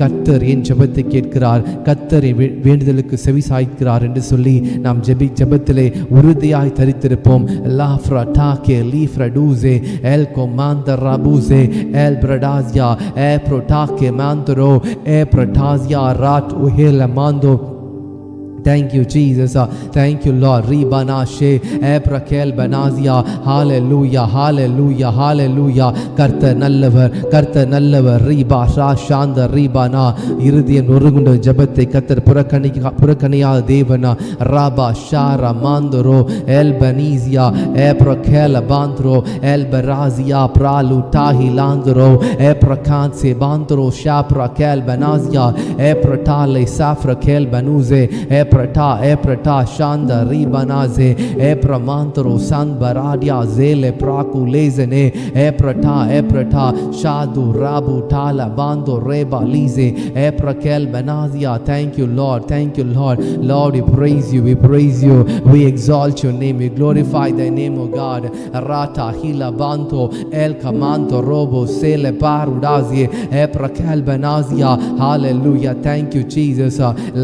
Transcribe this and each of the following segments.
கர்த்தர் என் ஜெபத்தை கேட்கிறார், கர்த்தர் வேண்டுதலுக்கு செவி சாய்க்கிறார் என்று சொல்லி நாம் ஜெபத்திலே உறுதியாய் தரித்திருப்போம். லாஃப்ரா டாக்கே லீஃப்ரடூசே எல் கொமாந்தர் ராபூசே எல் பிரடாசியா ஏ ப்ரோடாக்கே மாந்தரோ ஏ பிரடாசியா ராட் உஹேல மாந்தோ. Thank you Jesus. Thank you Lord. Ribanashe Ebrakel Banazia. Hallelujah. Hallelujah. Hallelujah. கர்த்தர் நல்லவர், கர்த்தர் நல்லவர். ரீபா ஷாந்த ரீபானா. இருதயம் நொறுங்குண்ட ஜெபத்தை கர்த்தர் புறக்கணியாத தேவனா. ராபா ஷாரா மாந்தரோ எல் பனீசியா எப்ரகேல பாந்தரோ எல் பராசியா பிராலு டாஹி லாந்தரோ எப்ரகான்சே பாந்தரோ ஷாப்ரகேல் பனாசியா எப்ரடாலே சாஃப்ரகேல் பனூசே Eprata Shanda Ribanaze Epramantro San Baradia Zele Praku Lezene Eprata Shadu Rabu Tala Bando Reba Lize Eprakel Banazia. Thank you Lord, thank you Lord. Lord, we praise you, we praise you, we exalt your name, we glorify thy name, O God. Rata Hila Banto El Kamanto Robo Sele Parudazie Eprakel Banazia. Hallelujah. Thank you Jesus.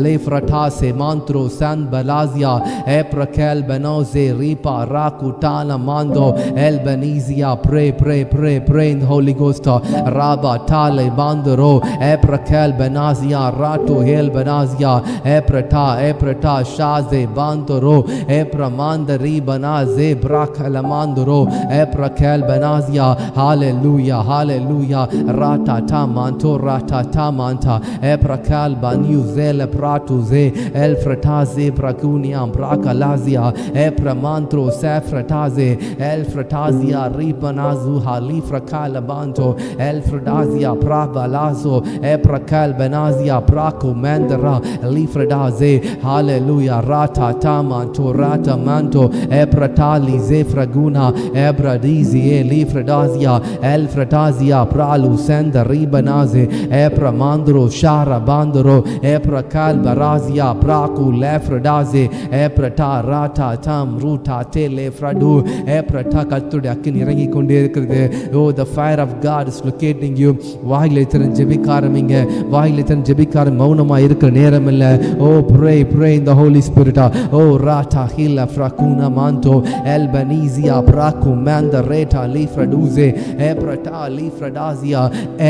Lefratase Mantro San Balazia Eprakel Benoze Ripa Rakutana Mando El Benizia. Pray in the Holy Ghost. Rabba Tale Bandoro Eprakel Benazia Ratu Hel Benazia Eprata Shaze Bandoro Epramandari Banaze Brakala Mandoro Eprakel Benazia. Hallelujah. Hallelujah. Rata Tamanto Rata Tamanta Eprakel Banu Zele Pratuze El frataze prakunia brakalazia epramantro safrataze el fratazia ripanazu hali frakala banto el fratazia prabalazo eprakal benazia praku mandara lifradaze. Hallelujah. Rata tamanto rata manto epratali zefraguna ebradizi lifradazia el fratazia pralu senda ribanaze epramandro shara bandoro eprakal barazia praku lefradaze eprata rata tam ruta tele fradu eprata. கர்த்தருடைய அக்கினி இறங்கி கொண்டே இருக்கிறது. Oh, the fire of God is locating you. வாயிலை திறந்து ஜெபிக்க ஆரம்பிங்க, வாயிலை திறந்து ஜெபிக்க மௌனமா இருக்கிற நேரம் இல்ல. Oh, pray in the Holy Spirit. Oh, rata hila frakuna manto el benizia praku manda reta lifraduze eprata lifradazia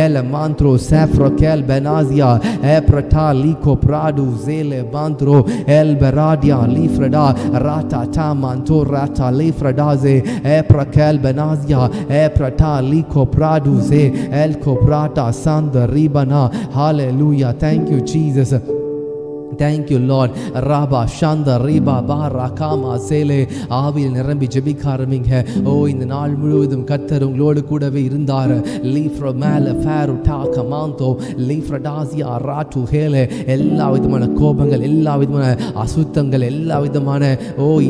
el mantro safrokel benazia eprata liko pradu zele bandro el beradia lifrada rata tamanto rata lifradaze eprakel benazia eprata liko praduze el koprata sanda ribana. Hallelujah. Thank you Jesus. Thank you Lord. Rabba Shanda Riba Barakama Sele. ஆவியில் நிரம்பி ஜெபிக்க ஆரம்பிங்க. ஓ, இந்த நாள் முழுவதும் கர்த்தர் உங்களோடு கூடவே இருந்தார். லீஃப்ரோ மேல ஃபேரு டாக்க மாந்தோ லீஃப்ரடாசியா ராட்டு ஹேலே. எல்லா விதமான கோபங்கள், எல்லா விதமான அசுத்தங்கள், எல்லா விதமான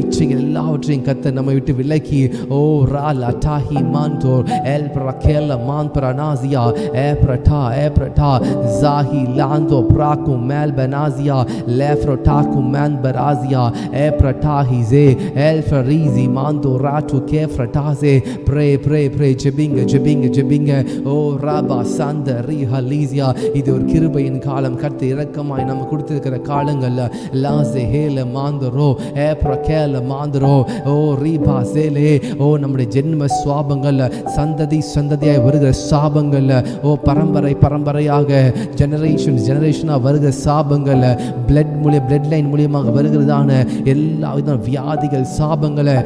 இச்சைகள் எல்லாவற்றையும் கர்த்தர் நம்மை விட்டு விலக்கி ஓ ரா லட்டாஹி மாந்தோ எல் பிரகேல மான் பிரனாசியா எப்ரட்டா ஜாஹி லாந்தோ பிராக்கு மேல் பெனாசியா lefrotaku man barazia epratahize el farizi mando ratu kefrataze. Pray ஜெபிங்க. ஓ ராபா சந்த ரீஹலீசியா. இது ஒரு கிருபையின் காலம். கர்த்தர் இரக்கமாய் நம்ம கொடுத்திருக்கிற காலங்கள்ல லாசே ஹேல மாந்தரோ எப்ரகேல மாந்தரோ ஓ ரீபா சேலே. ஓ, நம்முடைய ஜென்ம சுவாபங்கள்ல சந்ததியாய் வருகிற சாபங்கள்ல ஓ பரம்பரையாக ஜெனரேஷனா வருகிற சாபங்கள்ல பிளட் லைன் மூலியமாக வருகிறதான எல்லா விதமான வியாதிகள், சாபங்களை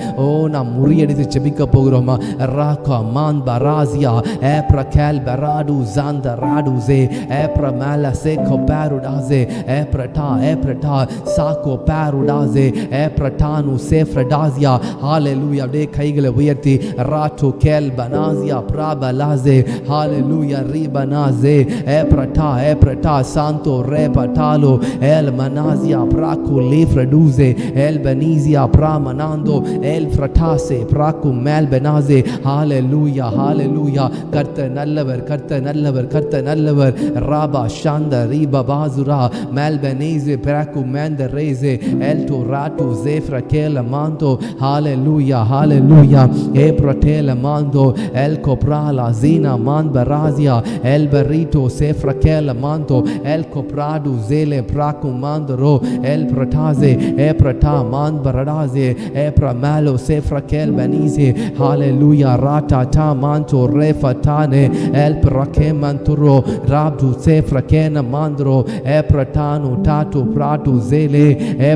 நாம் முறியடித்து ஜெபிக்க போகிறோமா. ராகா மான் பராசியா ஏப்ரகேல் பராடு ஜாந்த ராடுசே ஏப்ரமேல சேகோ பாருடாசே ஏப்ரட்டா சாகோ பாருடாசே ஏப்ரட்டானு சேஃப்ரடாசியா. ஹalleluya. அப்படியே கைகளை உயர்த்தி ராட்டு கேல் பனாசியா பிராபலாசே. ஹalleluya. ரிபனாசே ஏப்ரட்டா Santho ரேபட்டாலோ el manazia praku le fraduze el benizia pra manando el fratase praku mel benaze. ஹalleluya ஹalleluya. கர்த்தர் நல்லவர் கர்த்தர் நல்லவர் கர்த்தர் நல்லவர். ராபா ஷாந்த ரீபா பாசுரா மல் பெனேசே praku mende reze el to ratu zefra kela manto. Hallelujah hallelujah. e pratela mando el coprala zina man barazia el berito sefra kela manto el copradu zele praku mandro el prataze e prata man baradaze e pramalo sefra kel benize. hallelujah. rata ta manto refatane el prakemanturo rabdu sefra kena mandro e pratanu tatu pratu zele e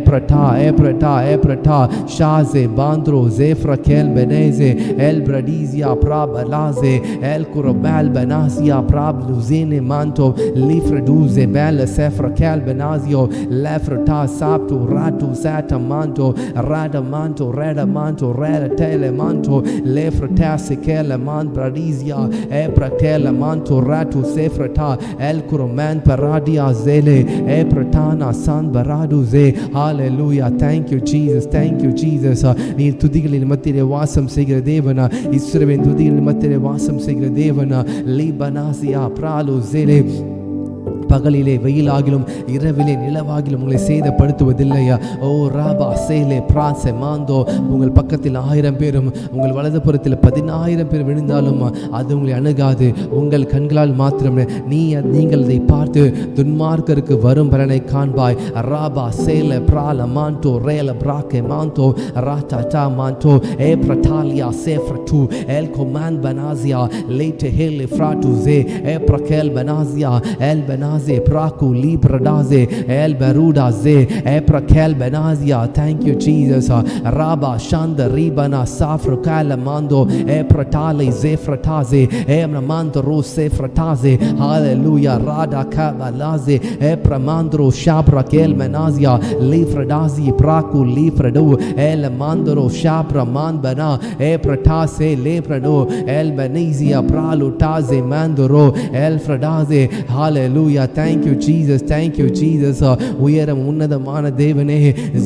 prata shaze bandro zefra kel beneze el bradizia prabalaze el kurabal benazia prabluzine manto lifreduze bella sefra kel benazio lefrata saptu ratu sata manto rada manto reda tele manto lefrata sekele man bradizia e pratele manto ratu sefrata el kuroman paradia zele e pratana san baradu ze. hallelujah. thank you jesus thank you jesus. நீ துதிகளின் மத்தியிலே வாசம் செய்கிற தேவனா, இஸ்ரவேலின் துதிகளின் மத்தியிலே வாசம் செய்கிற தேவனா. லீபனாசியா பிராலு zele. பகலிலே வெயிலாகிலும் இரவிலே நிலவாகிலும் உங்களை சேதப்படுத்துவதில்லையா. ஓ ராபா சேலே பிராசே மாந்தோ. உங்கள் பக்கத்தில் 1000 பேரும் உங்கள் வலதுபுறத்தில் 10000 பேர் விழுந்தாலும் அது உங்களை அணுகாது. உங்கள் கண்களால் மாத்திரம் நீங்கள் அதை பார்த்து துன்மார்க்கருக்கு வரும் பலனை காண்பாய். ராபா சேலே பிரால மாண்டோ ரேல பிராக்கே மாந்தோ ராட்டா மாண்டோ ஏ பிரட்டாலியா சேஃப்ரட்டு எல் கொமான் பனாசியா லேட்டே ஹேலே ஃப்ராட்டு ஜே ஏ பிரகேல் பனாசியா எல் பனாசியா praku libradaze el berudaze e prakel benazia. thank you jesus. raba shanda ribana safro kalamando e pratale zefrataze e mando rose frataze. hallelujah. rada kabalaze e pramandro shabra kel menazia lifradazi praku lifrado el mandro shabra man bana e pratase leprado el benizia pralu taze mandro el fradaze. hallelujah. thank you jesus thank you jesus. உயரம் உன்னதமான தேவனே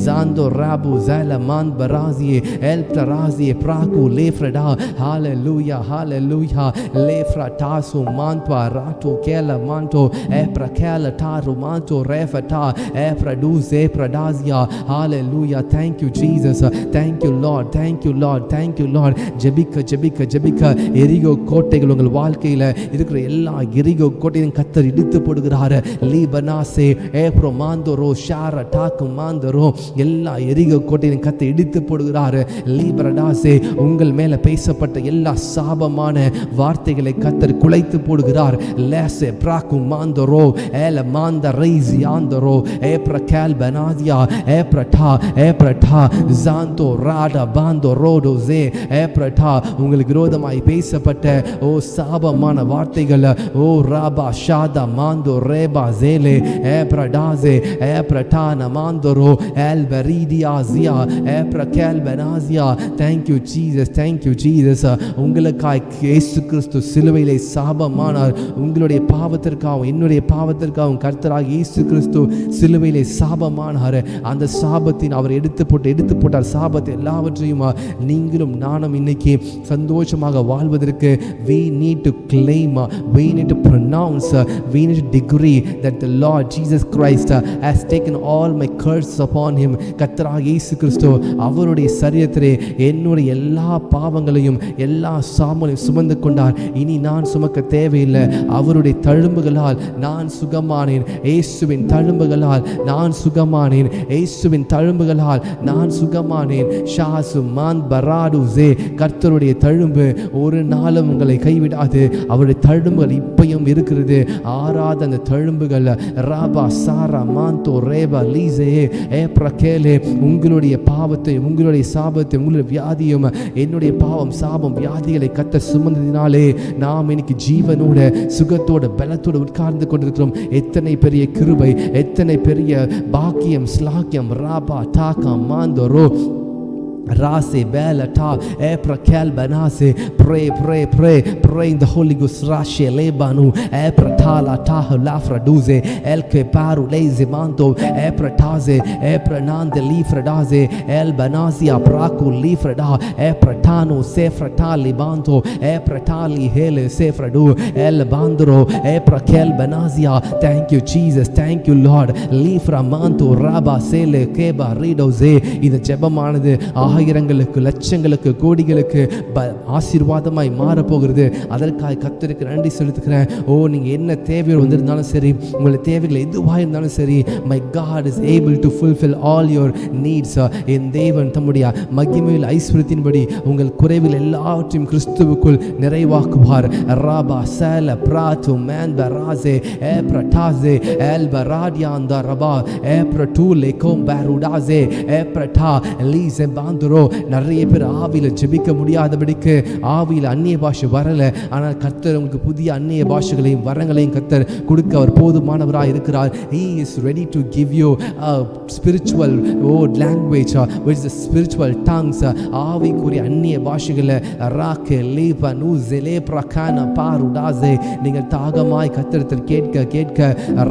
ஜாந்தோ ராபு ஜலமான் பராசி L தராசி பிராகு லேஃப்ரடா. hallelujah hallelujah. லேஃப்ரடா சு மான்ட்வா rot கேல மான்டோ எ பிரகேல டாரு மான்டோ ரேஃபடா எ பிரடூசே பிரடாசியா. hallelujah. thank you jesus thank you lord thank you lord thank you lord. ஜெபிக்க ஜெபிக்க ஜெபிக்க எரிகோ கோட்டைகள் உங்கள் வாழ்க்கையில் இருக்கிற எல்லா எரிகோ கோட்டையும் கர்த்தர் இடித்து போடுகிறார். லீபனாசே ஏப்ரோ மாந்தோரோ ஷார டாக்கு மாந்தோரோ எல்லா எரிகோ கோட்டையும் கத்தை இடித்து போடுகிறார். லீபரடாசே உங்கள் மேல பேசப்பட்ட எல்லா சாபமான வார்த்தைகளை கத்தர் குலைத்து போடுகிறார். லேசே பிராக்கு மாந்தோரோ ஏல மாந்த ரைசி ஆந்தோரோ ஏப்ரகேல் பனாதியா ஏப்ரட்டா ஜாந்தோ ராடா பாந்தோ ரோடோ ஜே ஏப்ரட்டா உங்களுக்கு விரோதமாய் பேசப்பட்ட ஓ சாபமான வார்த்தைகள் ஓ Rafah ஷாதா மாந்தோ reba zele epradaze epratana mandoro el beridiazia eprakel benazia. thank you jesus thank you jesus. உங்களுக்காய் இயேசு கிறிஸ்து சிலுவையிலே சாபமானார். உங்களுடைய பாவத்திற்காகவும் என்னுடைய பாவத்திற்காகவும் கர்த்தராகிய இயேசு கிறிஸ்து சிலுவையிலே சாபமானார். அந்த சாபத்தின் அவர் எடுத்து போட்டார் சாபத்தை எல்லாவற்றையும். நீங்களும் நானும் இன்னைக்கு சந்தோஷமாக வாழ்வதற்கு we need to claim, we need to pronounce, we need to decree that the Lord Jesus Christ has taken all my curses upon him. கர்த்தராகிய இயேசு கிறிஸ்து அவருடைய சரீரத்திலே என்னுடைய எல்லா பாவங்களையும் எல்லா சாபங்களையும் சுமந்து கொண்டார். இனி நான் சுமக்க தேவையில்லை. அவருடைய தழும்புகளால் நான் சுகமானேன். இயேசுவின் தழும்புகளால் நான் சுகமானேன். இயேசுவின் தழும்புகளால் நான் சுகமானேன். ஷாசு மான் பராடு ஜே. கர்த்தருடைய தழும்பு ஒரு நாளும் உங்களை கைவிடாது. அவருடைய தழும்புகள் இப்பயும் இருக்கிறது. ஆறாத அந்த தழும்புகள் ராபா சாரா மாந்தோ ரேபா லீசே ஏ பிரகேலே உங்களுடைய பாவத்தை உங்களுடைய சாபத்தை உங்களுடைய வியாதியும் என்னுடைய பாவம் சாபம் வியாதிகளை கத்த சுமந்ததினாலே நாம் இன்னைக்கு ஜீவனோட சுகத்தோட பலத்தோடு உட்கார்ந்து கொண்டிருக்கிறோம். எத்தனை பெரிய கிருபை, எத்தனை பெரிய பாக்கியம் ஸ்லாக்கியம். Rafah Dhaka மாந்தோரோ Rase belata eprakel banase. Pray in the Holy Ghost. Rashe lebanu epratala tah lafraduze elke paru leze manto eprataze epranande lifradaze el banazia praku lifrada epratano sefratali banto epratali hele sefradu el bandro eprakel banazia. Thank you Jesus, thank you Lord. Lifra manto raba sele keba ridoze. இந்த ஜெபமானது ஆயிரங்களுக்கு லட்சங்களுக்கு கோடிகளுக்கு ஆசீர்வாதமாய் மாறப்போகிறது. அதற்காக கர்த்தருக்கு நன்றி செலுத்துகிறேன். நீங்கள் என்ன தேவையோடு வந்திருந்தாலும் சரி, உங்களுடைய தேவைகள் எதுவாக இருந்தாலும் சரி, my God is able to fulfil all your needs. என் தேவன் தம்முடைய மகிமையில் ஐஸ்வர்யத்தின்படி உங்கள் குறைவில் எல்லாவற்றையும் கிறிஸ்துவுக்குள் நிறைவாக்குவார். ராபா சேல பிராத்து மேன் பராசே ஏ பிரட்டாசே எல் பராடியான் த ரபா ஏ பிரட்டு லேகோம் பருடாசே ஏ பிரட்டா லீசே பாந்துரோ. நிறைய பேர் ஆவியில் ஜெபிக்க முடியாதபடிக்கு ஆவியில் அந்நிய பாஷை வரல. ஆனால் கர்த்தர் உங்களுக்கு புதிய அந்நிய பாஷைகளையும் வரங்களையும் கர்த்தர் கொடுக்க அவர் போதுமானவராக இருக்கிறார். He is ready to give you a spiritual language which is the spiritual tongues. ஆவிக்குரிய அந்நிய பாஷைகளை ராக்கே லேபா நூசெலே பிரகான பாருடாசே. நீங்கள் தாகமாய் கர்த்தரிடத்தில் கேட்க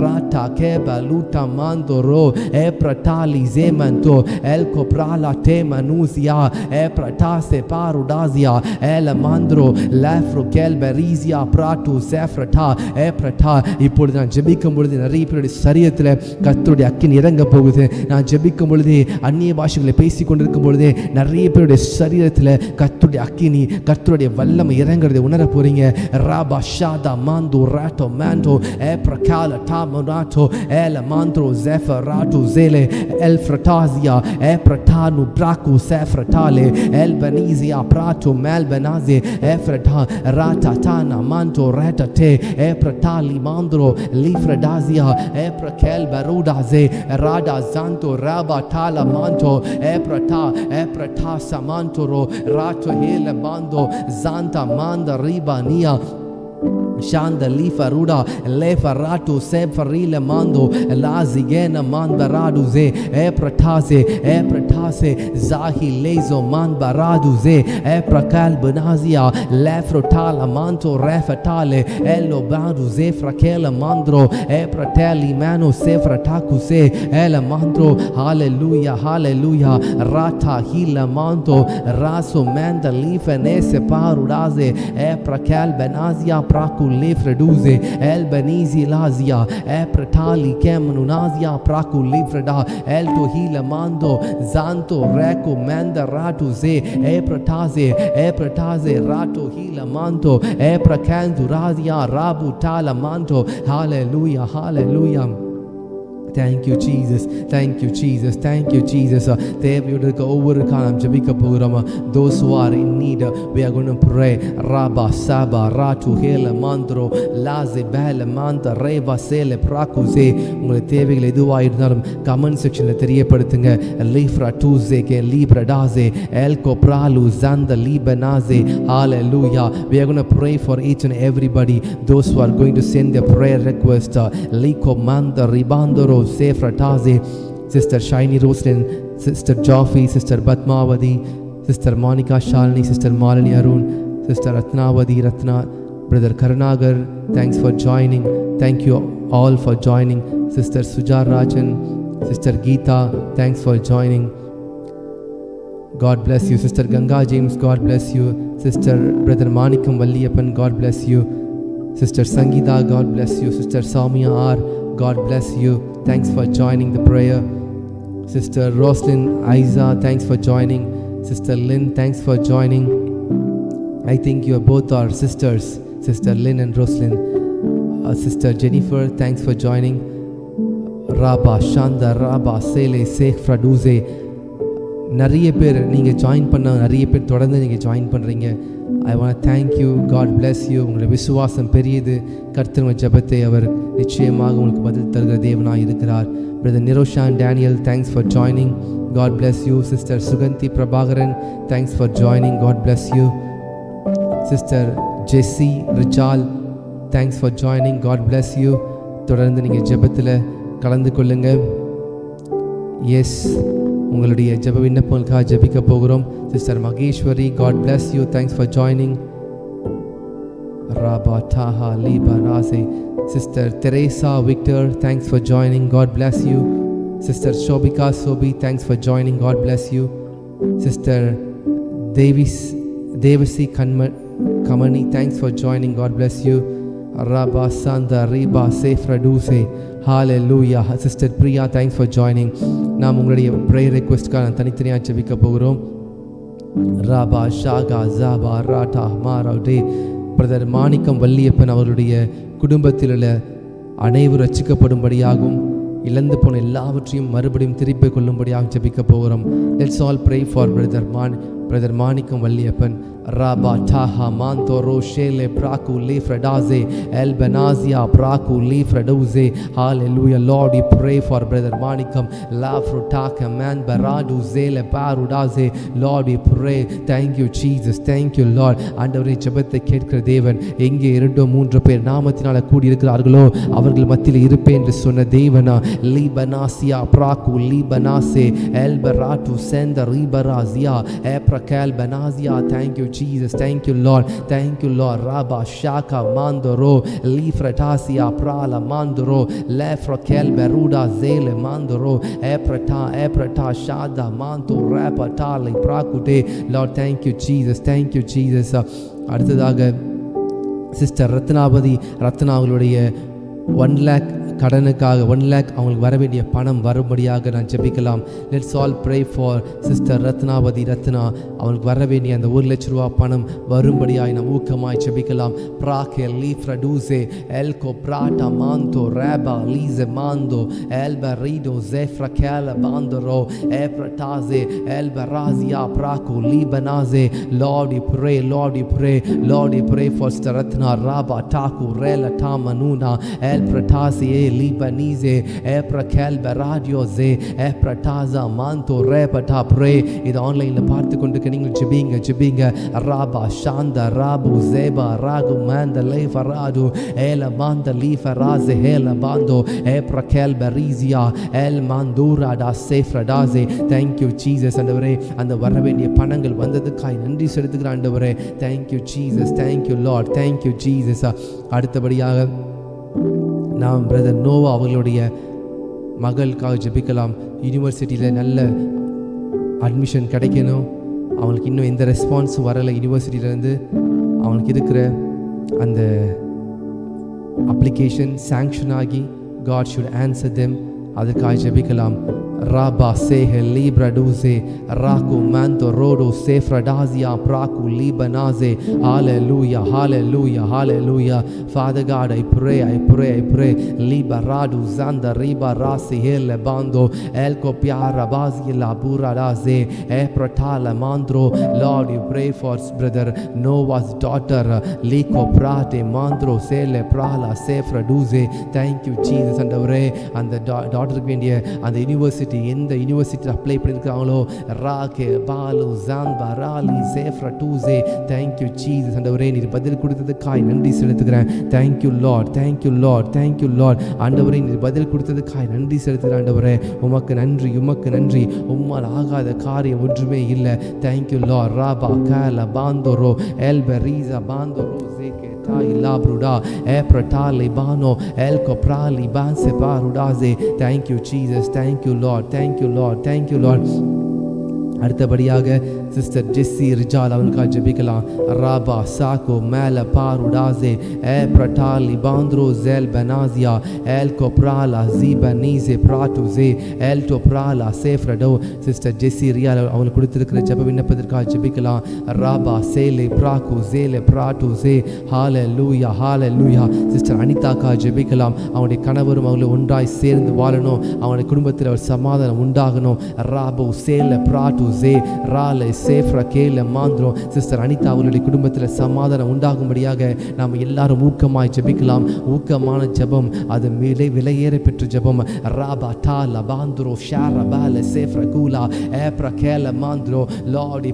ராட்டா கேபா லூட்டா மாந்தோரோ ஏ பிரட்டாலி ஜேமந்தோ எல் கோப்ராலா தேமனூசியா ஏ பிரட்டாசே பாருடாசியா எல் மாந்திரோ லேஃப்ரோ கேல்பெரீசியா பிராட்டு சேஃப்ரட்டா ஏ பிரட்டா. இப்பொழுது நான் ஜெபிக்கும் பொழுது நிறைய பேருடைய சரீரத்தில் கர்த்தருடைய அக்கினி இறங்க போகுது. நான் ஜெபிக்கும் பொழுது அந்நிய பாஷைகளை பேசி கொண்டிருக்கும் பொழுது நிறைய பேருடைய சரீரத்தில் கர்த்தருடைய அக்கினி கர்த்தருடைய வல்லமை இறங்குறதை உணர போறீங்க. ராபா ஷாதா மாந்தோ ராட்டோ மாண்டோ ஏ பிரகால டாமோனாட்டோ ஏல மாந்திரோ ஜெஃபராட்டோ ஜேலே எல் ஃப்ரட்டாசியா ஏ பிரட்டானு பிராக்கு சேஃப்ரட்டாலே எல் பனீசியா பிராட்டோ மேல் பனாசே ஏ ஃப்ரட்டா ராட்டா டானா மாண்டோ ரேட்டே ஏ பிரட்டாலி மாந்திரோ லீஃப்ரடாசியா ஏ பிரகேல் பருடாசே ராடா ஜாந்தோ ராபா டாலா மாண்டோ ஏ பிரட்டா சமாந்தோரோ ராட்டோ ஹேல பாந்தோ ஜாந்தா மாந்த ரீபானியா Shanda lifa ruda lefa ratu sefarile mando lazigena manbaradu ze e pratase zahi lezo manbaradu ze e prakal banazia lefrotala manto refatale ello badu ze frakela mandro e prateli mano sefrataku se ela mandro. Hallelujah rata hila manto raso manda lifa nese parudaze e prakal banazia praku lefreduze el benizi lazia e pratali kemunazia praku lefreda el tohila mando zanto reko manda ratu ze e prataze rato hila manto e prakandu razia rabu tala manto. Hallelujah. Thank you Jesus. தேவையோடு இருக்க ஒவ்வொரு காலம் ஜெபிக்க போகிறோம். Those who are in need, we are going to pray. Rabba Saba Ratu Hele Mandro Laze Bele Manta Reva Sele Prakuze. உங்களுடைய தேவைகள் எதுவாக இருந்தாலும் comment செக்ஷனில் தெரியப்படுத்துங்க. Lifra Tuze ke Libra Daze Elko Pralu Zanda Libanaze. Hallelujah. We are going to pray for each and everybody. Those who are going to send their prayer request. Liko Manda Ribandoro Sefrataze, Sister Shiny Roslyn, Sister Joffi, Sister Batmavadi, Sister Monica Shalini, Sister Malini Arun, Sister Ratna, Brother Karnagar, thanks for joining. Thank you all for joining. Sister Sujar Rajan, Sister Geeta, thanks for joining. God bless you. Sister Ganga James, God bless you. Sister Brother Manikam Valliyappan, God bless you. Sister Sangeeta, God bless you. Sister Soumya R, God bless you. Thanks for joining the prayer. Sister Roslyn Aiza, thanks for joining. Sister Lynn, thanks for joining. I think you are both our sisters, Sister Lynn and Roslyn. Sister Jennifer, thanks for joining. Rabba Shanda Rabba Sele Sheikh Fraduze. நிறைய பேர் நீங்கள் join பண்ண நிறைய பேர் தொடர்ந்து நீங்கள் join பண்ணுறீங்க. I want to thank you. God bless you. உங்களுடைய விசுவாசம் பெரியது. கர்த்தர் உங்கள் ஜெபத்தை அவர் நிச்சயமாக உங்களுக்கு பதில் தருகிற தேவனாக இருக்கிறார். Brother Niroshan Daniel, thanks for joining. God bless you. Sister Suganti Prabhakaran, thanks for joining. God bless you. Sister Jessie Rijal, thanks for joining. God bless you. தொடர்ந்து நீங்கள் ஜெபத்தில் கலந்து கொள்ளுங்க. Yes, உங்களுடைய ஜெப விண்ணப்பங்களுக்காக ஜெபிக்க போகிறோம். Sister Maheswari, God bless you, thanks for joining. Rabba Taha Liba Raze. Sister Teresa Victor, thanks for joining, God bless you. Sister Shobika Sobi, thanks for joining, God bless you. Sister Devasi Kamani, thanks for joining, God bless you. Rabba Sanda Riba Sefra Duse, hallelujah. Sister Priya, thanks for joining. நாம் உங்களுடைய prayer request-க்காக தனித்தனியாக ஜெபிக்க போகிறோம். Rabba Shaga Zaba Rata Maraude. Brother Manickam Valliappan அவருடைய குடும்பத்தில் உள்ள அனைவரும் ரட்சிக்கப்படும்படியாகவும் இழந்து போன எல்லாவற்றையும் மறுபடியும் திருப்பிக் கொள்ளும்படியாகவும் ஜெபிக்க போகிறோம். Let's all pray for brother Manickam Valliappan. Rabba Taha Manto Roshele Praku Le Fradaze El Benazia Praku Le Fradoze. Hallelujah. Lord, we pray for brother Manikam La Frutaka Man Baradu Zele Parudaze. Lord, we pray. Thank you Jesus. Thank you Lord. ஆண்டவரே, ஜெபத்தை கேட்கிற தேவன், எங்கே 2-3 பேர் நாமத்தினால கூடி இருக்கிறார்களோ அவர்கள் மத்தியில் இருப்பேன் என்று சொன்ன தேவனா, Libanasia Praku Libanase El Baratu Senda Ribarazia Eprakel Benazia. Thank you Jesus, thank you Lord, thank you Lord. Rabba Shaka Mandoro Lifratasia Prala Mandoro Lefrakel Beruda Zele Mandoro Eprata Shada Manto Rapatali Prakude. Lord, thank you Jesus, thank you Jesus. அடுத்ததாக sister Ratna அவர்களுடைய 1 lakh கடனுக்காக 1 lakh அவங்களுக்கு வர வேண்டிய பணம் வரும்படியாக நான் ஜெபிக்கலாம். Let's all pray for sister Ratna அவங்களுக்கு வர வேண்டிய அந்த 1 லட்ச ரூபா பணம் வரும்படியாய் நாம் ஊக்கமாய் ஜெபிக்கலாம். ப்ராகே லீஃப்ரடூசே எல்கோ prata மாந்தோ Reba லீசே மாந்தோ எல்பரிடோ ஜெஃப்ரகேல பாந்தரோ எப்ரட்டாசே எல்பராசியா ப்ராகோ லீபனாசே. Lord, we pray, Lord, we pray, Lord, we pray for Sister Ratna Rabba Taku Rela Tamanuna El Pratasi Libanize Eprakel Baradio Ze Eprataza Manto Repata. Pray இது ஆன்லைன்ல பார்த்து கொண்டு நீங்கள் ஜெபிங்க. Rabba Shanda Rabu Zeba Ragu Manda Lefaradu Ela Manda Lifaraze Hela Bando Eprakel Barizia El Mandura da Sefradaze. Thank you Jesus. ஆண்டவரே, அந்த வர வேண்டிய பணங்கள் வந்ததுக்காய் நன்றி செலுத்துகிறேன் ஆண்டவரே. Thank you Jesus, thank you Lord, thank you Jesus. அடுத்தபடியாக நாம் பிரதர் நோவா அவர்களுடைய மகளுக்காக ஜெபிக்கலாம். யூனிவர்சிட்டியில் நல்ல அட்மிஷன் கிடைக்கணும். அவங்களுக்கு இன்னும் எந்த ரெஸ்பான்ஸும் வரலை யூனிவர்சிட்டியிலேருந்து. அவங்களுக்கு இருக்கிற அந்த அப்ளிகேஷன் சாங்ஷன் ஆகி God should answer them. அதுக்காக ஜெபிக்கலாம். Rabba Sehe Libra Duze Raku Manto Rodo Sefradazia Praku Libanaze. Hallelujah, hallelujah, hallelujah. Father God, I pray Libaradu Zanda Riba Rasi Hele Bando Elko Piara Bazila Buradaze Epratala Mandro. Lord, you pray for brother Noah's daughter Liko Prate Mandro Sele Prala Sefraduze. Thank you Jesus. And the daughter வேண்டிய அந்த university எந்த யூனிவர்சிட்டியில் apply பண்ணியிருக்காங்களோ ராகே பாலு ஜான்பா ராலி சேஃப்ரா டூசே. Thank you Jesus. ஆண்டவரே, நீர் பதில் கொடுத்ததுக்காய் நன்றி செலுத்துகிறேன். Thank you Lord, thank you Lord, thank you Lord. ஆண்டவரே, நீர் பதில் கொடுத்ததுக்காய் நன்றி செலுத்துகிறேன். ஆண்டவரே, உமக்கு நன்றி, உமக்கு நன்றி. உம்மால் ஆகாத காரியம் ஒன்றுமே இல்லை. Thank you Lord. ராபா கால பாந்தோரோ எல்பரீசா பாந்தோரோ ஜேகே Labruda Epratali Bano El Coprali Banse Parudaze. Thank you Jesus, thank you Lord, thank you Lord, thank you Lord. அடுத்தபடியாக சிஸ்டர் ஜெஸ்ஸி ரிஜால் அவளுக்காக ஜெபிக்கலாம். ராபா சாக்கோ மேல பாருடாசே ஏப்ரட்டாலி பாந்த்ரோ ஜெல் பெனாசியா எல் கோப்ராலா ஜீபனீசே பிராட்டுசே எல் டோப்ராலா சேஃப்ரடோ. சிஸ்டர் ஜெஸ்ஸி ரியால் அவளுக்கு கொடுத்திருக்கிற ஜெப விண்ணப்பத்திற்காக ஜெபிக்கலாம். ராபா சேலே பிராக்கு ஜேலே பிராட்டுசே. ஹalleluya, ஹalleluya. சிஸ்டர் அனிதாக்காக ஜெபிக்கலாம். அவனுடைய கணவரும் அவளை ஒன்றாய் சேர்ந்து வாழணும். அவனுடைய குடும்பத்தில் ஒரு சமாதானம் உண்டாகணும். ராபோ சேலே பிராட்டு Ze Rale சேஃப்ரா கேல மாந்திரம். சிஸ்டர் அனிதா அவர்களுடைய குடும்பத்தில் சமாதானம் உண்டாகும்படியாக நாம் எல்லாரும் ஊக்கமாய் ஜெபிக்கலாம். ஊக்கமான ஜெபம், அது விலையேற பெற்ற ஜெபம். ராபா டா லபாந்திரோ ஷாரா பால சேஃப்ரா கூலா ஏப்ரா கேல மாந்திரோ. Lord, we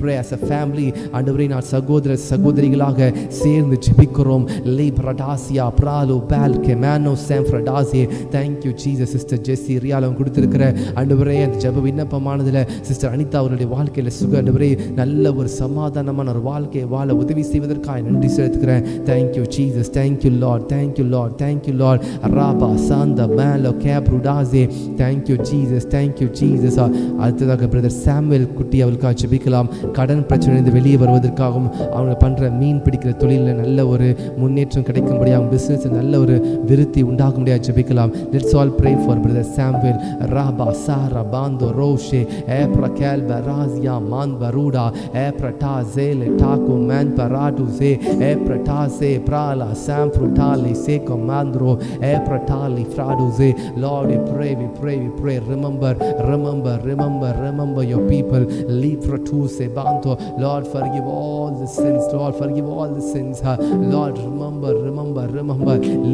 pray as a family. ஆண்டவரே, நான் சகோதர சகோதரிகளாக சேர்ந்து ஜெபிக்கிறோம். லிப்ரடாசியா பிராலோ பால் கெமானோ சாம்ஃப்ரடாசி. Thank you Jesus. சிஸ்டர் ஜெசி ரியாலம் கொடுத்திருக்கிற ஆண்டவரே அந்த ஜெப விண்ணப்பமானதுல சிஸ்டர் அனிதா அவருடைய வாழ்க்கையில சுக ஆண்டவரே நல்ல ஒரு சமாதானமான ஒரு வாழ்க்கையை வாழ உதவி செய்வதற்காக நன்றி செலுத்துகிறேன். Thank you Jesus. Thank you Lord. Thank you Lord. Thank you Lord. Rafah சாந்த மேலோ கேப்ருடாசி. Thank you Jesus. Thank you Jesus. அடுத்ததாக பிரதர் சாமுவேல் குட்டி அவர்களுக்காக ஜெபிக்கலாம். கடன் பிரச்சனையிலிருந்து வெளியே வருவதற்காகவும் அவங்க பண்ணுற மீன் பிடிக்கிற தொழிலில் நல்ல ஒரு முன்னேற்றம் கிடைக்கும்படியாகவும் பிஸ்னஸ் நல்ல ஒரு விருத்தி உண்டாகும்படியாக ஜெபிக்கலாம். Let's all pray for brother Samuel. ராபா சாரா பாந்தோ ரோஷே ஏப்ரா கேல்பா ராசியா மான் பரூடா ஏப்ரா டா ஜேலே டாகோ மேன் பராடு ஜே ஏப்ரா டா ஜே பிராலா சாம் ஃப்ரூட்டாலி சேகோ மாந்திரோ ஏப்ரா டாலி ஃப்ராடு ஜே. Lord, we pray. Remember your people. Lead for to se banto. Lord, forgive all the sins. Lord, remember.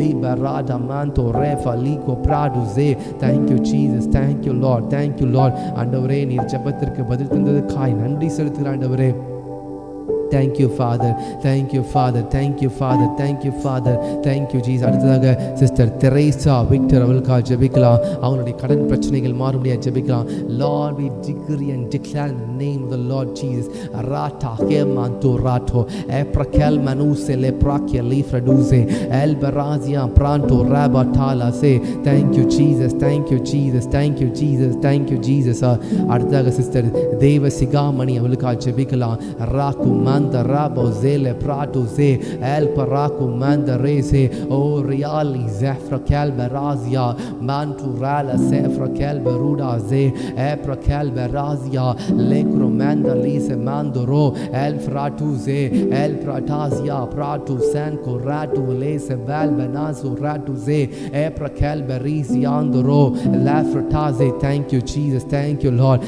Liberada manto refa liko pradu ze. Thank you Jesus. Thank you Lord. ஆண்டவரே, நீர் ஜெபத்திற்கு பதில் தந்ததற்காக நன்றி செலுத்துகிறேன் ஆண்டவரே. Thank you Father. Thank you Jesus. அடுத்ததாக sister Teresa Victor அவர்களுக்காக ஜெபிக்கலாம். அவங்களுடைய கடன் பிரச்சனைகள் மாறும்படியாக ஜெபிக்கலாம். Lord, we decree and declare in the name of the Lord Jesus. Rata kemanto rato eprakel manuse le prakia lifraduze el barazia pranto rabatala se. Thank you Jesus. அடுத்ததாக sister தேவ சிகாமணி அவர்களுக்காக ஜெபிக்கலாம். ராக்கு manda rabo zele prato ze el paraku manda rese o reali zefra kalba razia mantu rala sefra kalba ruda ze epra kalba razia lekro manda lise mandoro el fratu ze el pratazia prato san corratu lese val banazo ratu ze epra kalba rizi andoro la frataze. Thank you Jesus. Thank you Lord.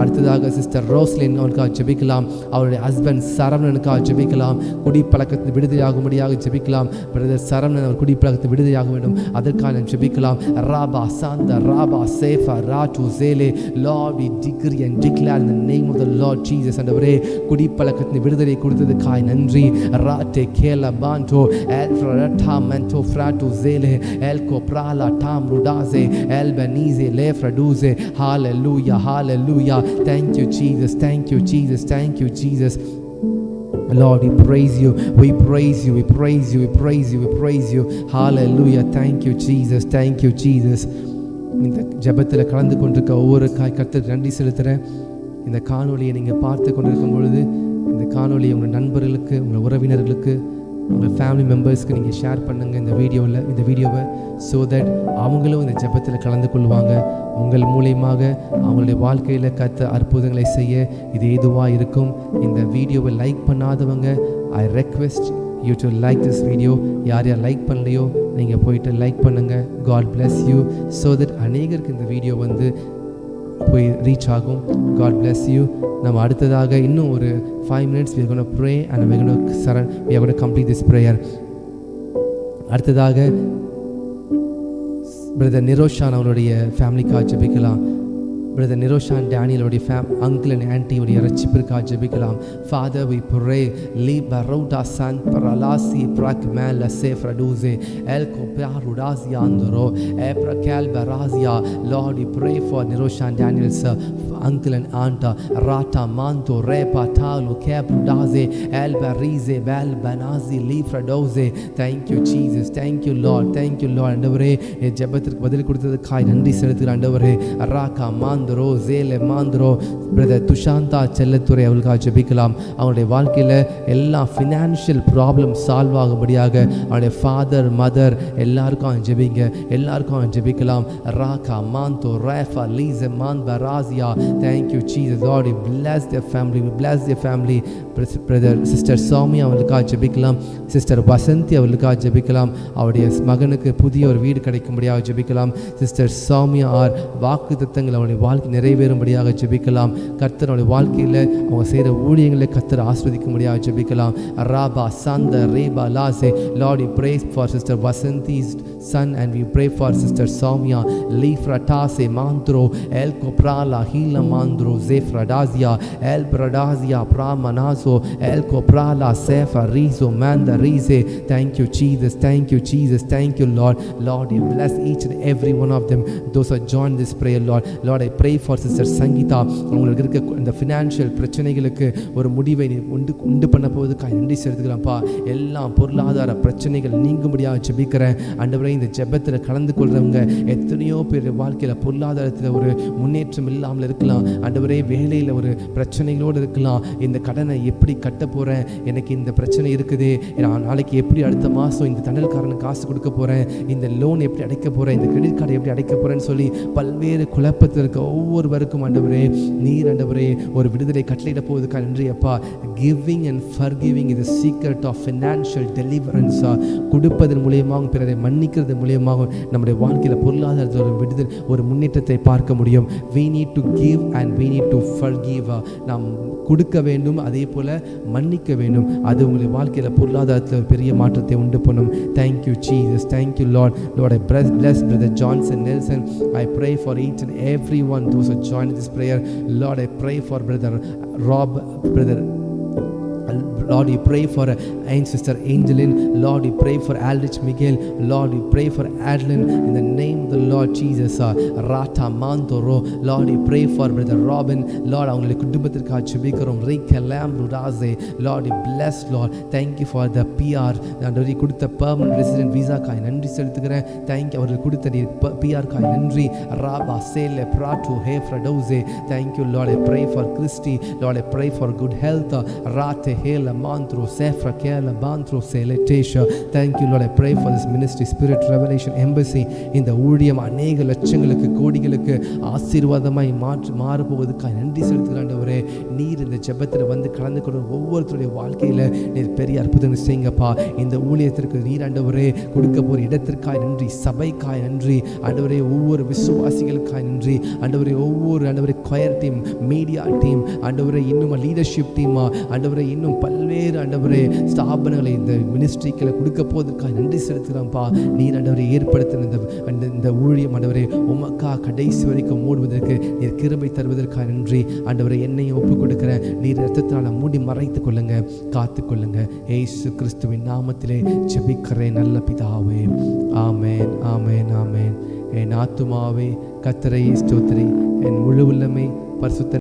அடுத்ததாக sister Roslin அவர்களுக்காக ஜெபிக்கலாம். அவருடைய husband சரவணனுக்காக ஜெபிக்கலாம். குடிப்பழக்கத்தில் விடுதலையாகும்படியாக ஜெபிக்கலாம். Brother Saravanan அவர் குடிப்பழக்கத்தில் விடுதலையாக வேண்டும், அதற்காக ஜெபிக்கலாம். ராபா சாந்த ராபா சேஃபா rot சேலே. Lord, we decree and declare in the name of the Lord Jesus. ஆண்டவரே, குடிப்பழக்கத்தில் விடுதலை கொடுத்ததுக்காக நன்றி. ராட்டே கேல பாண்டோ எல் ஃப்ரட்டா மென்டோ ஃப்ராட்டு சேலே எல் கோப்ராலா டாம் ருடாசே எல் பனீசே லே ஃப்ரடூசே. Hallelujah. Thank you Jesus. Lord, we praise you. Hallelujah. Thank you Jesus. இந்த ஜெபத்தில் கலந்து கொண்டிருக்க ஒவ்வொரு கர்த்தருக்கு நன்றி செலுத்துகிறேன். இந்த காணொலியை நீங்கள் பார்த்து கொண்டிருக்கும் பொழுது இந்த காணொலியை உங்கள் நண்பர்களுக்கு, உங்கள் உறவினர்களுக்கு, உங்கள் ஃபேமிலி மெம்பர்ஸ்க்கு நீங்கள் ஷேர் பண்ணுங்கள் இந்த வீடியோவை. ஸோ தட் அவங்களும் இந்த ஜெபத்தில் கலந்து கொள்வாங்க. உங்கள் மூலியமாக அவங்களுடைய வாழ்க்கையில் கர்த்தர் அற்புதங்களை செய்ய இது ஏதுவாக இருக்கும். இந்த வீடியோவை லைக் பண்ணாதவங்க, ஐ request you to like this video. யார் லைக் பண்ணலையோ நீங்கள் போயிட்டு லைக் பண்ணுங்கள். God bless you. So that அநேகருக்கு இந்த வீடியோ போய் ரீச் ஆகும். God bless you. நம்ம அடுத்ததாக இன்னும் ஒரு 5 minutes we are going to pray and we are going to complete this prayer. அடுத்ததாக பிரதர் நிரோஷான் அவருடைய ஃபேமிலிக்காக ஜெபிக்கலாம். பிரதர் நிரோஷான் டேனியலுடைய அங்கிள் அண்ட் ஆன்ட்டியுடைய ரட்சிப்பிற்காக ஜெபிக்கலாம். Father, we pray libaruda san paralasi prak mala sefraduze el koparudazi andoro eprakal barazia. Lord, we pray for Niroshan Daniel's uncle and aunt rata manto repa talo keprudaze el barize bal banazi lifradoze. Thank you Jesus. Thank you Lord. ஆண்டவரே, ஜெபத்திற்கு பதில் கொடுத்ததுக்காக நன்றி செலுத்துகிறேன் ஆண்டவரே. Raaga மாந்தரோ ஜேலே மாந்தரோ. Brother துஷாந்தா Chellathurai அவர்களுக்காக ஜெபிக்கலாம். அவங்களுடைய வாழ்க்கையில் எல்லா ஃபினான்ஷியல் ப்ராப்ளம் சால்வ் ஆகும்படியாக அவனுடைய ஃபாதர் மதர் எல்லாருக்கும் ஜெபிக்கலாம். ராகா மாந்தோ ரேஃபா லீஸ் மான் பராசியா. Thank you Jesus. Lord, we bless their family. Brother sister Soumya அவர்களுக்காக ஜெபிக்கலாம். சிஸ்டர் வசந்தி அவர்களுக்காக ஜெபிக்கலாம். அவருடைய மகனுக்கு புதிய ஒரு வீடு கிடைக்கும்படியாக ஜெபிக்கலாம். சிஸ்டர் சௌமியா வாக்குத்தத்தங்கள் அவருடைய வாழ்க்கை நிறைவேறும்படியாக ஜெபிக்கலாம். கர்த்தருடைய வாழ்க்கையில் அவங்க செய்கிற ஊழியங்களை கர்த்தர் ஆஸ்வதிக்கும்படியாக ஜெபிக்கலாம். ராபா சந்த ரேபா லாசே. Lord, we pray for Sister Vasanti's son and we pray for Sister Soumya. Lifratase mandro el coprala hila mandro zefradazia el bradazia pramanaso el coprala sefa rizo manda rize. Thank you Jesus, thank you Jesus, thank you Lord. Lord, you bless each and every one of them, those who join this prayer. Lord, I pray for Sister Sangeeta. அவங்களுக்கு இருக்க இந்த financial பிரச்சனைகளுக்கு ஒரு முடிவை உண்டு பண்ண போவதுக்காக நன்றி செலுத்துக்கிறேன்ப்பா. எல்லா பொருளாதார பிரச்சனைகள் நீங்கும்படியாக ஜெபிக்கிறேன். ஆண்டவரே, இந்த ஜெபத்தில் கலந்து கொள்றவங்க எத்தனையோ பேர் வாழ்க்கையில் பொருளாதாரத்தில் ஒரு முன்னேற்றம் இல்லாமல் இருக்கலாம். ஆண்டவரே, வேலையில் ஒரு பிரச்சனைகளோடு இருக்கலாம். இந்த கடனை எப்படி கட்ட போகிறேன், எனக்கு இந்த பிரச்சனை இருக்குது, நான் நாளைக்கு எப்படி அடுத்த மாதம் இந்த தண்டல்காரனுக்கு காசு கொடுக்க போகிறேன், இந்த லோன் எப்படி அடைக்க போகிறேன், இந்த கிரெடிட் கார்டை எப்படி அடைக்க போகிறேன்னு சொல்லி பல்வேறு குழப்பத்தில் இருக்க ஒவ்வொருவருக்கும் ஆண்டவரே நீர் ஆண்டவரே ஒரு விடுதலை கட்டளையிட போவதுக்காக நன்றி அப்பா. Giving and forgiving is the secret of financial deliverance. கொடுப்பதன் மூலியமாக பிறரை மன்னிக்கிறது மூலியமாக நம்முடைய வாழ்க்கையில் பொருளாதாரத்தில் ஒரு விடுதலை ஒரு முன்னேற்றத்தை பார்க்க முடியும். we need to give and we need to forgive. நாம் கொடுக்க வேண்டும், அதே போல் மன்னிக்க வேண்டும். அது உங்களுடைய வாழ்க்கையில் பொருளாதாரத்தில் ஒரு பெரிய மாற்றத்தை உண்டு பண்ணும். Thank you Jesus, thank you Lord. Lord, I bless Brother Johnson Nelson. I pray for each and every one those who join this prayer. Lord, I pray for Brother Rob, Lord, we pray for Sister Angeline. Lord, we pray for Aldrich Miguel. Lord, we pray for Adeline in the name of the Lord Jesus. Rata Mantoro. Lord, we pray for Brother Robin. Lord, அவங்களுடைய குடும்பத்திற்காக ஜெபிக்கிறோம். Rikelam Rudaze. Lord, we bless Lord. Thank you for the PR. ஆண்டவரே, கொடுத்த permanent resident visa காய் நன்றி செலுத்துகிறேன். Thank you அவர்கள் கொடுத்த PR காய் நன்றி. Raba Sele Prato Hefradoze. Thank you Lord. I pray for Christy. Lord, I pray for good health. Rate Hela Mantro Sefra Kela Mantro Seletesha. Thank you Lord. I pray for this ministry, Spirit Revelation Embassy. இந்த ஊழியம் அநேக லட்சங்களுக்கு கோடிகளுக்கு ஆசீர்வாதமாய் மாறப்போவதுக்காக நன்றி செலுத்துகிறேன். ஆண்டவரே, நீர் இந்த ஜெபத்தில் வந்து கலந்து கொள்ளும் ஒவ்வொருத்தருடைய வாழ்க்கையில் நீர் பெரிய அற்புதங்கள் செய்யுங்கப்பா. இந்த ஊழியத்திற்கு நீர் ஆண்டவரே கொடுக்க போகிற இடத்திற்காய் நன்றி, சபைக்காய் நன்றி ஆண்டவரே, ஒவ்வொரு விசுவாசிகளுக்காய் நன்றி ஆண்டவரே, ஒவ்வொரு ஆண்டவரே கொயர் டீம், மீடியா டீம் ஆண்டவரே, இன்னும் லீடர்ஷிப் டீமா ஆண்டவரே, இன்னும் பல்வேறு ஆண்டவரே ஸ்தாபனங்களை இந்த மினிஸ்ட்ரிகளை கொடுக்க போவதற்காக நன்றி செலுத்துகிறோம்ப்பா. நீர் ஆண்டவரை ஏற்படுத்தின இந்த ஊழியம் ஆண்டவரே உமக்கா கடைசி வரைக்கும் மூடுவதற்கு நீர் கிருபை தருவதற்காக நன்றி ஆண்டவரை. என்னையும் ஒப்புக் கொடுக்கிறேன். நீர் ரத்தத்தினால மூடி மறைத்து கொள்ளுங்க, காத்து கொள்ளுங்க. இயேசு கிறிஸ்துவின் நாமத்திலே ஜெபிக்கிறேன் நல்ல பிதாவே. ஆமென், ஆமென், ஆமென். என் ஆத்துமாவே கர்த்தரை ஸ்தோத்திரி, என் முழு உள்ளமே பரிசுத்த